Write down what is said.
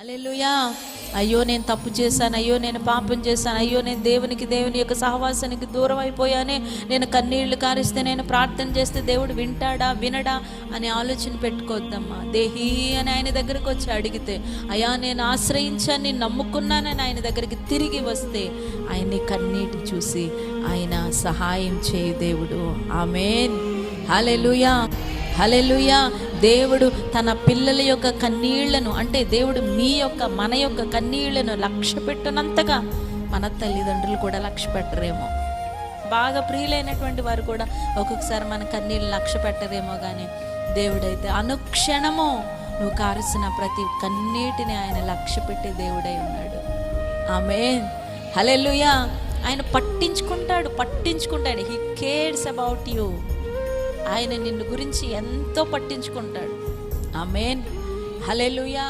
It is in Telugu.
హల్లెలూయా. అయ్యో నేను తప్పు చేశాను, అయ్యో నేను పాపం చేశాను, అయ్యో నేను దేవుని యొక్క సహవాసానికి దూరం అయిపోయానే, నేను కన్నీళ్లు కారిస్తే, నేను ప్రార్థన చేస్తే దేవుడు వింటాడా వినడా అని ఆలోచన పెట్టుకోవద్దమ్మా. దేహీ అని ఆయన దగ్గరకు వచ్చి అడిగితే, అయ్యా నేను ఆశ్రయించాను, నేను నమ్ముకున్నానని ఆయన దగ్గరికి తిరిగి వస్తే ఆయన్ని కన్నీటి చూసి ఆయన సహాయం చేయి దేవుడు. ఆమేన్. హల్లెలూయా, హల్లెలూయా. దేవుడు తన పిల్లల యొక్క కన్నీళ్లను, అంటే దేవుడు మన యొక్క కన్నీళ్లను లక్ష్య పెట్టినంతగా మన తల్లిదండ్రులు కూడా లక్ష్య పెట్టరేమో. బాగా ప్రియులైనటువంటి వారు కూడా ఒక్కొక్కసారి మన కన్నీళ్ళు లక్ష్య పెట్టరేమో, కానీ దేవుడైతే అనుక్షణము నువ్వు కారుసిన ప్రతి కన్నీటిని ఆయన లక్ష్య పెట్టే దేవుడై ఉన్నాడు. ఆమేన్. హల్లెలూయా. ఆయన పట్టించుకుంటాడు. He cares about you. ఆయన నిన్ను గురించి ఎంతో పట్టించుకుంటాడు. ఆమేన్. హల్లెలూయా.